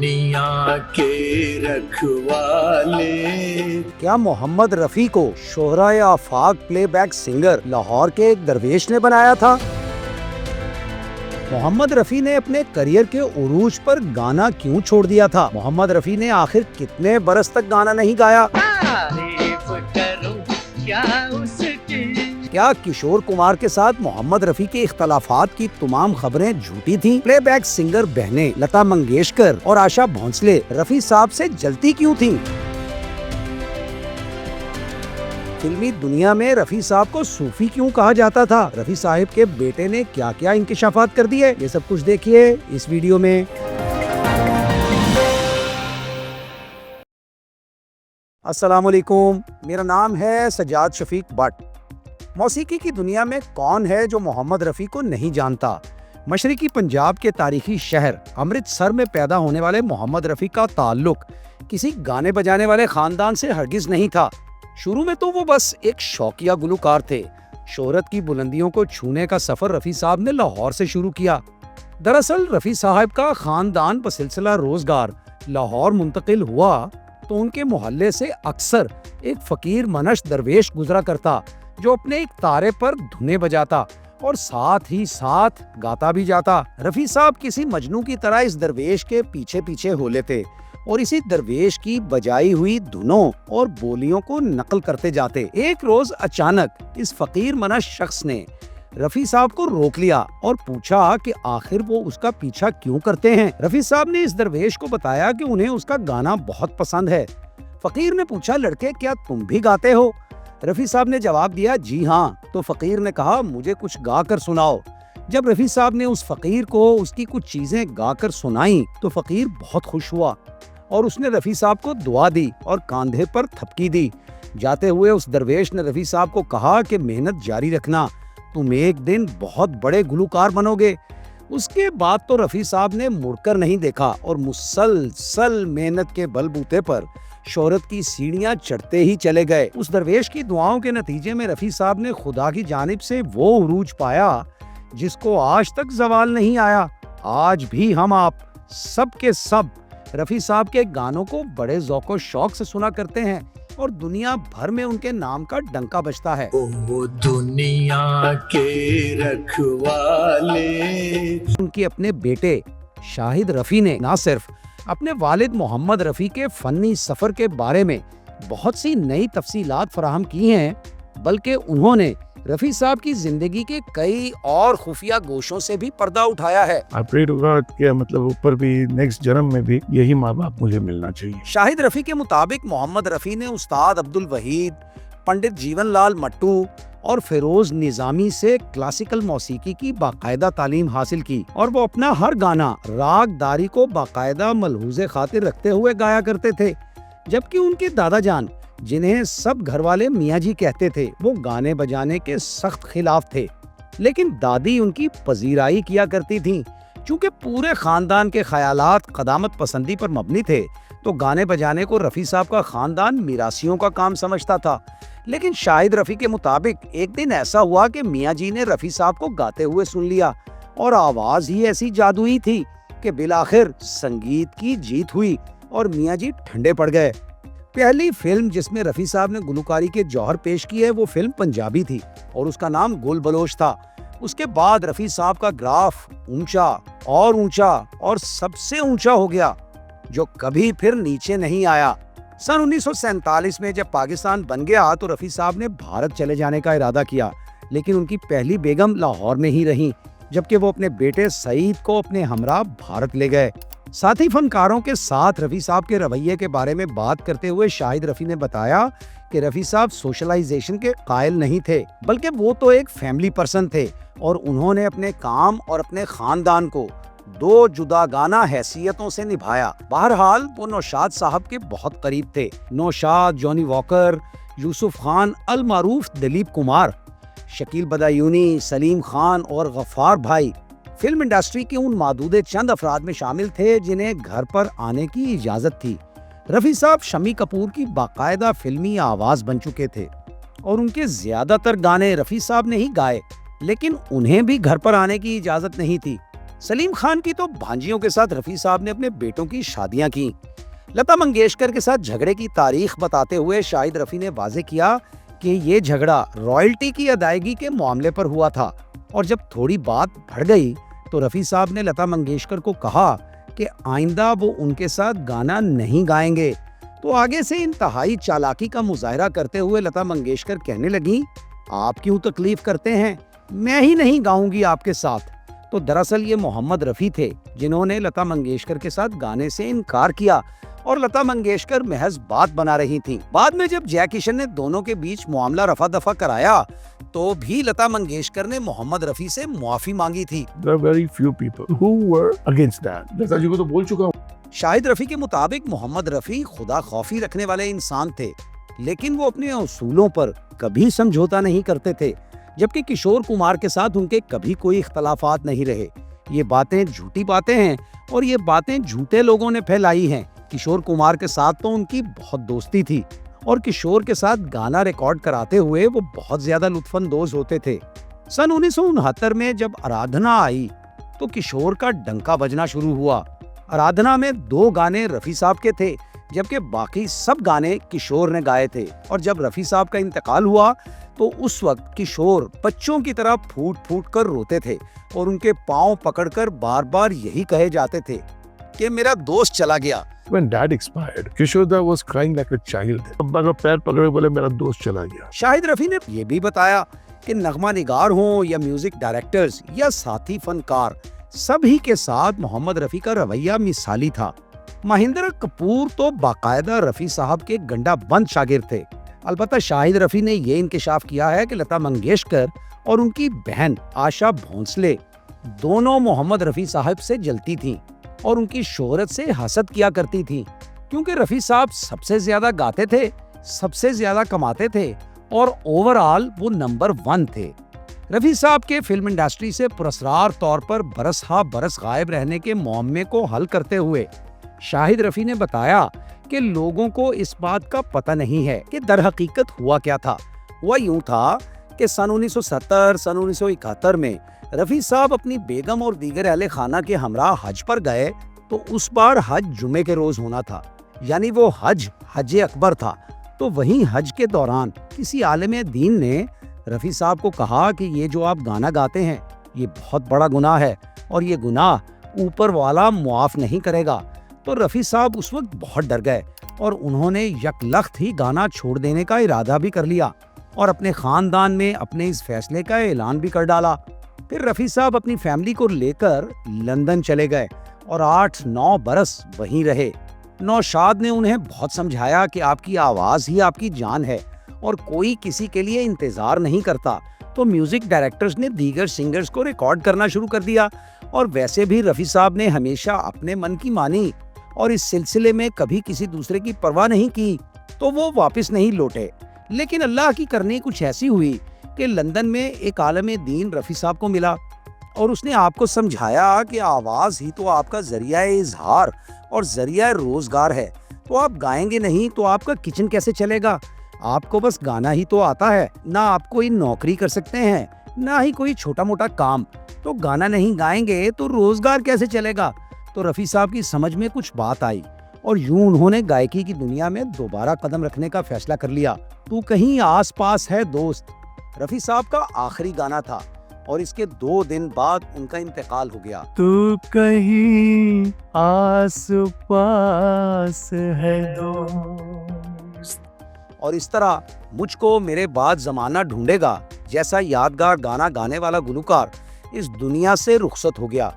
दुनिया के रखवाले। क्या मोहम्मद रफी को शोहराए आफाक प्लेबैक सिंगर लाहौर के एक दरवेश ने बनाया था? मोहम्मद रफी ने अपने करियर के उरूज पर गाना क्यों छोड़ दिया था? मोहम्मद रफी ने आखिर कितने बरस तक गाना नहीं गाया? क्या किशोर कुमार के साथ मोहम्मद रफी के इख्तलाफात की तमाम खबरें झूठी थीं? प्लेबैक सिंगर बहनें लता मंगेशकर और आशा भोंसले रफी साहब से जलती क्यों थीं? फिल्मी दुनिया में रफी साहब को सूफी क्यों कहा जाता था? रफी साहब के बेटे ने क्या क्या इंकिशाफात कर दिए? ये सब कुछ देखिए इस वीडियो में। अस्सलाम वालेकुम, मेरा नाम है सजाद शफीक भट्ट। मौसीकी की दुनिया में कौन है जो मोहम्मद रफ़ी को नहीं जानता? मशरकी पंजाब के तारीखी शहर अमृतसर में पैदा होने वाले मोहम्मद रफ़ी का ताल्लुक किसी गाने बजाने वाले ख़ानदान से हरगिज़ नहीं था। शुरू में तो वो बस एक शौकिया गुलकार थे। शोहरत की बुलंदियों को छूने का सफ़र रफ़ी साहब ने लाहौर से शुरू किया। दरअसल रफ़ी साहब का ख़ानदान बसिलसिला रोज़गार लाहौर मुंतकिल हुआ तो उनके मोहल्ले से अक्सर एक फ़कीर मनश दरवेश गुजरा करता, जो अपने एक तारे पर धुनें बजाता और साथ ही साथ गाता भी जाता। रफी साहब किसी मजनू की तरह इस दरवेश के पीछे पीछे हो लेते और इसी दरवेश की बजाई हुई धुनों और बोलियों को नकल करते जाते। एक रोज अचानक इस फकीर मनश शख्स ने रफी साहब को रोक लिया और पूछा कि आखिर वो उसका पीछा क्यों करते हैं। रफी साहब ने इस दरवेश को बताया कि उन्हें उसका गाना बहुत पसंद है। फकीर ने पूछा, लड़के क्या तुम भी गाते हो? रफी साहब ने जवाब दिया, जी हाँ। तो फकीर ने कहा, मुझे कुछ गा कर सुनाओ। जब रफी साहब ने उस फकीर को उसकी कुछ चीजें गाकर सुनाई तो फकीर बहुत खुश हुआ और उसने रफी साहब को दुआ दी और कांधे पर थपकी दी। जाते हुए उस दरवेश ने रफी साहब को कहा कि मेहनत जारी रखना, तुम एक दिन बहुत बड़े गुलकार बनोगे। उसके बाद तो रफी साहब ने मुड़कर नहीं देखा और मुसलसल मेहनत के बलबूते पर शोहरत की सीढ़ियां चढ़ते ही चले गए। उस दरवेश की दुआओं के नतीजे में रफी साहब ने खुदा की जानिब से वो उरूज पाया जिसको आज तक जवाल नहीं आया। आज भी हम आप सब के सब रफी साहब के गानों को बड़े ज़ौक़ और शौक से सुना करते हैं और दुनिया भर में उनके नाम का डंका बजता है। ओ दुनिया के रखवाले। उनके अपने बेटे शाहिद रफी ने न सिर्फ अपने वालिद मोहम्मद रफी के फनी सफर के बारे में बहुत सी नई तफसीलात फराहम की हैं, बल्कि उन्होंने रफी साहब की जिंदगी के कई और खुफिया गोशों से भी पर्दा उठाया है। मतलब ऊपर भी नेक्स्ट जन्म में भी यही माँ बाप मुझे मिलना चाहिए। शाहिद रफी के मुताबिक मोहम्मद रफी ने उस्ताद अब्दुल वहीद, पंडित जीवन लाल मट्टू और फिरोज निजामी से क्लासिकल मौसीकी की बाकायदा तालीम हासिल की और वो अपना हर गाना राग दारी को बाकायदा मलहूज़े खातिर रखते हुए गाया करते थे। जबकि उनके दादा जान, जिन्हें सब घर वाले मियाँ जी कहते थे, वो गाने बजाने के सख्त खिलाफ थे, लेकिन दादी उनकी पजीराई किया करती थीं। चूँकि पूरे खानदान के ख्यालात क़दामत पसंदी पर मबनी थे तो गाने बजाने को रफ़ी साहब का खानदान मिरासियों का काम समझता था। लेकिन शाहिद रफ़ी के मुताबिक एक दिन ऐसा हुआ कि मियाँ जी ने रफ़ी साहब को गाते हुए सुन लिया और आवाज़ ही ऐसी जादुई थी कि बिलाखिर संगीत की जीत हुई और मियाँ जी ठंडे पड़ गए। पहली फिल्म जिसमें रफ़ी साहब ने गुलकारी के जौहर पेश किए वो फिल्म पंजाबी थी और उसका नाम गुल बलोच था। उसके बाद रफ़ी साहब का ग्राफ ऊंचा और सबसे ऊंचा हो गया, जो कभी फिर नीचे नहीं आया। सन 1947 में जब पाकिस्तान बन गया तो रफ़ी साहब ने भारत चले जाने का इरादा किया, लेकिन उनकी पहली बेगम लाहौर में ही रहीं, जबकि वो अपने बेटे सईद को अपने हमरा भारत ले गए। साथी फनकारों के साथ रफ़ी साहब के रवैये के बारे में बात करते हुए शाहिद रफ़ी ने बताया कि रफ़ी साहब सोशलाइजेशन के कायल नहीं थे, बल्कि वो तो एक फैमिली पर्सन थे और उन्होंने अपने काम और अपने खानदान को दो जुदागाना हैसियतों से निभाया। बहरहाल वो नौशाद साहब के बहुत करीब थे। नौशाद, जॉनी वॉकर, यूसुफ खान अल मारूफ, दिलीप कुमार, शकील बदायूनी, सलीम खान और गफ्फार भाई फिल्म इंडस्ट्री के उन मादूदे चंद अफराद में शामिल थे जिन्हें घर पर आने की इजाजत थी। रफ़ी साहब शमी कपूर की बाकायदा फिल्मी आवाज बन चुके थे और उनके ज्यादातर गाने रफ़ी साहब ने ही गाए, लेकिन उन्हें भी घर पर आने की इजाजत नहीं थी। سلیم خان کی تو بھانجیوں کے ساتھ رفیع صاحب نے اپنے بیٹوں کی شادیاں کی۔ لتا منگیشکر کے ساتھ جھگڑے کی تاریخ بتاتے ہوئے شاہد رفیع نے واضح کیا کہ یہ جھگڑا رائلٹی کی ادائیگی کے معاملے پر ہوا تھا، اور جب تھوڑی بات بڑھ گئی تو رفیع صاحب نے لتا منگیشکر کو کہا کہ آئندہ وہ ان کے ساتھ گانا نہیں گائیں گے۔ تو آگے سے انتہائی چالاکی کا مظاہرہ کرتے ہوئے لتا منگیشکر کہنے لگیں، آپ کیوں تکلیف کرتے ہیں، میں ہی نہیں گاؤں گی آپ کے ساتھ۔ تو دراصل یہ محمد رفیع تھے جنہوں نے لتا منگیشکر کے ساتھ گانے سے انکار کیا، اور لتا منگیشکر محض بات بنا رہی تھیں۔ بعد میں جب جے کشن نے دونوں کے بیچ معاملہ رفع دفع کرایا تو بھی لتا منگیشکر نے محمد رفیع سے معافی مانگی تھی۔ There are very few people who were against that. لتا جی کو تو بول چکا ہوں۔ شاہد رفیع کے مطابق محمد رفیع خدا خوفی رکھنے والے انسان تھے، لیکن وہ اپنے اصولوں پر کبھی سمجھوتا نہیں کرتے تھے، جبکہ کشور کمار کے ساتھ ان کے کبھی کوئی اختلافات نہیں رہے۔ یہ باتیں جھوٹی باتیں ہیں، اور یہ باتیں جھوٹے لوگوں نے پھیلائی ہیں۔ کشور کمار کے ساتھ تو ان کی بہت دوستی تھی، اور کشور کے ساتھ گانا ریکارڈ کراتے ہوئے وہ بہت زیادہ لطف اندوز ہوتے تھے۔ سن 1969 میں جب آرادھنا آئی تو کشور کا ڈنکا بجنا شروع ہوا۔ آرادھنا میں 2 گانے رفیع صاحب کے تھے، جبکہ باقی سب گانے کشور نے گائے تھے، اور جب رفیع صاحب کا انتقال ہوا تو اس وقت کشور بچوں کی طرح پھوٹ پھوٹ کر روتے تھے، اور ان کے پاؤں پکڑ کر بار بار یہی کہے جاتے تھے کہ میرا دوست چلا گیا۔ When dad expired, Kishore da was crying like a child. ابا کا پیر پکڑے بولے میرا دوست چلا گیا۔ شاہد رفیع نے یہ بھی بتایا کہ نغمہ نگار ہوں یا میوزک ڈائریکٹرز یا ساتھی فنکار، سبھی کے ساتھ محمد رفیع کا رویہ مثالی تھا۔ مہندر کپور تو باقاعدہ رفیع صاحب کے گنڈا بند شاگرد تھے۔ البتہ شاہد رفیع نے یہ انکشاف کیا ہے کہ لتا منگیشکر اور ان کی بہن آشا بھونسلے دونوں محمد رفیع صاحب سے جلتی تھیں، اور ان کی شہرت سے حسد کیا کرتی تھیں، کیونکہ رفیع صاحب سب سے زیادہ گاتے تھے، سب سے زیادہ کماتے تھے، اور اوورآل وہ نمبر 1 تھے۔ رفیع صاحب کے فلم انڈسٹری سے پراسرار طور پر برس ہا برس غائب رہنے کے معمے کو حل کرتے ہوئے شاہد رفیع نے بتایا کہ لوگوں کو اس بات کا پتہ نہیں ہے کہ در حقیقت ہوا کیا تھا۔ وہ یوں تھا کہ سن 1970 سن 1971 میں رفیع صاحب اپنی بیگم اور دیگر اہل خانہ کے ہمراہ حج پر گئے تو اس بار حج جمعے کے روز ہونا تھا، یعنی وہ حج اکبر تھا۔ تو وہیں حج کے دوران کسی عالم دین نے رفیع صاحب کو کہا کہ یہ جو آپ گانا گاتے ہیں یہ بہت بڑا گناہ ہے، اور یہ گناہ اوپر والا معاف نہیں کرے گا۔ تو رفیع صاحب اس وقت بہت ڈر گئے، اور انہوں نے یکلخت ہی گانا چھوڑ دینے کا ارادہ بھی کر لیا، اور اپنے خاندان میں اپنے اس فیصلے کا اعلان بھی کر ڈالا۔ پھر رفیع صاحب اپنی فیملی کو لے کر لندن چلے گئے، اور 8-9 برس وہیں رہے۔ نوشاد نے انہیں بہت سمجھایا کہ آپ کی آواز ہی آپ کی جان ہے، اور کوئی کسی کے لیے انتظار نہیں کرتا۔ تو میوزک ڈائریکٹرز نے دیگر سنگرز کو ریکارڈ کرنا شروع کر دیا، اور ویسے بھی رفیع صاحب نے ہمیشہ اپنے من کی مانی، اور اس سلسلے میں کبھی کسی دوسرے کی پرواہ نہیں کی، تو وہ واپس نہیں لوٹے۔ لیکن اللہ کی کرنی کچھ ایسی ہوئی کہ لندن میں ایک عالم دین رفیع صاحب کو ملا، اور اس نے آپ کو سمجھایا کہ آواز ہی تو آپ کا ذریعہ اظہار اور ذریعہ روزگار ہے، تو آپ گائیں گے نہیں تو آپ کا کچن کیسے چلے گا؟ آپ کو بس گانا ہی تو آتا ہے، نہ آپ کوئی نوکری کر سکتے ہیں، نہ ہی کوئی چھوٹا موٹا کام، تو گانا نہیں گائیں گے تو روزگار کیسے چلے گا؟ تو رفیع صاحب کی سمجھ میں کچھ بات آئی، اور یوں انہوں نے گائکی کی دنیا میں دوبارہ قدم رکھنے کا فیصلہ کر لیا۔ تو کہیں آس پاس ہے دوست رفیع صاحب کا آخری گانا تھا، اور اس کے 2 دن بعد ان کا انتقال ہو گیا۔ تو کہیں آس پاس ہے دوست، اور اس طرح مجھ کو میرے بعد زمانہ ڈھونڈے گا جیسا یادگار گانا گانے والا گلوکار اس دنیا سے رخصت ہو گیا۔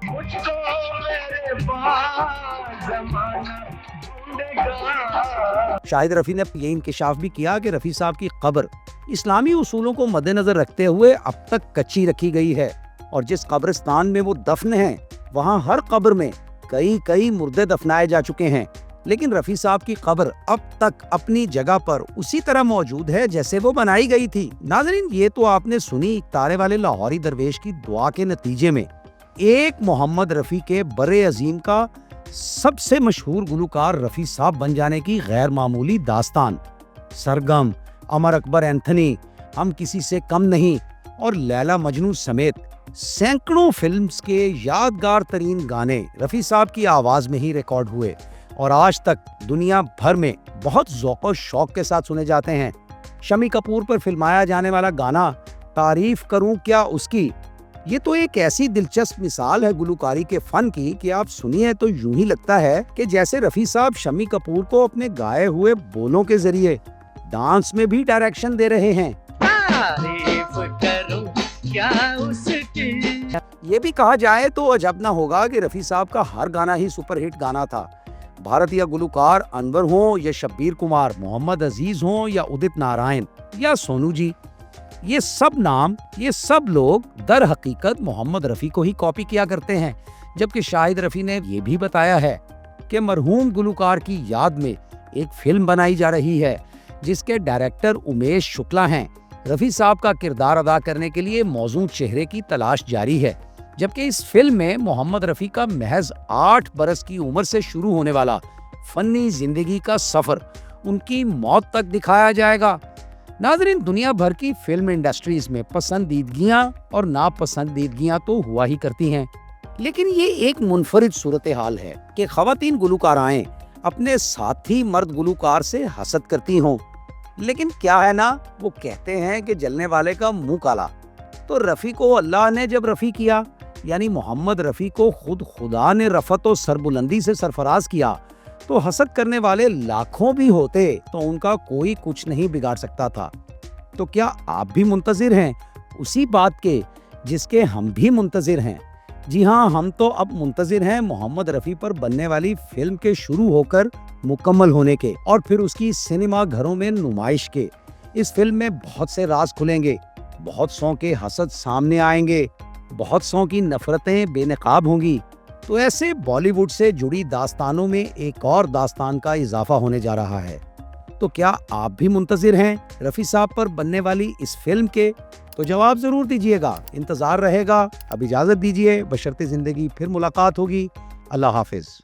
شاہد رفیع نے یہ انکشاف بھی کیا کہ رفیع صاحب کی قبر اسلامی اصولوں کو مد نظر رکھتے ہوئے اب تک کچی رکھی گئی ہے، اور جس قبرستان میں وہ دفن ہیں وہاں ہر قبر میں کئی مردے دفنائے جا چکے ہیں، لیکن رفیع صاحب کی قبر اب تک اپنی جگہ پر اسی طرح موجود ہے جیسے وہ بنائی گئی تھی۔ ناظرین، یہ تو آپ نے سنی تارے والے لاہوری درویش کی دعا کے نتیجے میں ایک محمد رفیع کے بر عظیم کا سب سے مشہور گلوکار رفیع صاحب بن جانے کی غیر معمولی داستان۔ سرگم، امر اکبر اینتھنی، ہم کسی سے کم نہیں اور لیلا مجنوں سمیت सैकड़ों फिल्म्स के यादगार तरीन गाने रफ़ी साहब की आवाज़ में ही रिकॉर्ड हुए और आज तक दुनिया भर में बहुत ज़ौक़ और शौक़ के साथ सुने जाते हैं। शम्मी कपूर पर फिल्माया जाने वाला गाना तारीफ करूं क्या उसकी, ये तो एक ऐसी दिलचस्प मिसाल है गुलकारी के फन की कि आप सुनिए तो यूं ही लगता है कि जैसे रफ़ी साहब शम्मी कपूर को अपने गाए हुए बोलों के जरिए डांस में भी डायरेक्शन दे रहे हैं। तारीफ करूं क्या उसकी। ये भी कहा जाए तो अजब ना होगा कि रफ़ी साहब का हर गाना ही सुपरहिट गाना था। भारतीय गुलकार अनवर हों या शब्बीर कुमार, मोहम्मद अजीज हों या उदित नारायण या सोनू जी, ये सब लोग दर हकीकत मोहम्मद रफ़ी को ही कॉपी किया करते हैं। जबकि शाहिद रफ़ी ने ये भी बताया है कि मरहूम गुलकार की याद में एक फिल्म बनाई जा रही है जिसके डायरेक्टर उमेश शुक्ला हैं। रफ़ी साहब का किरदार अदा करने के लिए मौजूद चेहरे की तलाश जारी है, जबकि इस फिल्म में मोहम्मद रफ़ी का महज 8 बरस की उम्र से शुरू होने वाला फनी जिंदगी का सफर उनकी मौत तक दिखाया जाएगा। नाज़रीन, दुनिया भर की फिल्म इंडस्ट्रीज में पसंदीदगियां और नापसंदीदगियां तो हुआ ही करती हैं, लेकिन ये एक मुनफरिद सूरत हाल है कि ख़वातीन गुलकाराएं अपने साथी मर्द गुलकार से हसद करती हों। लेकिन क्या है ना, वो कहते हैं कि जलने वाले का मुंह काला। तो रफ़ी को अल्लाह ने जब रफ़ी किया, यानी मोहम्मद रफ़ी को खुद खुदा ने रफ़त और सरबुलंदी से सरफराज किया, तो हसद करने वाले लाखों भी होते तो उनका कोई कुछ नहीं बिगाड़ सकता था। तो क्या आप भी मुंतज़िर हैं उसी बात के जिसके हम भी मुंतज़िर हैं? जी हाँ, हम तो अब मुंतज़िर हैं मोहम्मद रफ़ी पर बनने वाली फिल्म के शुरू होकर मुकम्मल होने के और फिर उसकी सिनेमा घरों में नुमाइश के। इस फिल्म में बहुत से राज खुलेंगे, बहुत सौ के हसद सामने आएंगे, बहुत सौ की नफरतें बेनकाब होंगी। तो ऐसे बॉलीवुड से जुड़ी दास्तानों में एक और दास्तान का इजाफा होने जा रहा है। तो क्या आप भी मुंतज़िर हैं रफ़ी साहब पर बनने वाली इस फिल्म के? तो जवाब ज़रूर दीजिएगा, इंतज़ार रहेगा। अब इजाज़त दीजिए, बशर्ते ज़िंदगी फिर मुलाकात होगी। अल्लाह हाफ़िज़।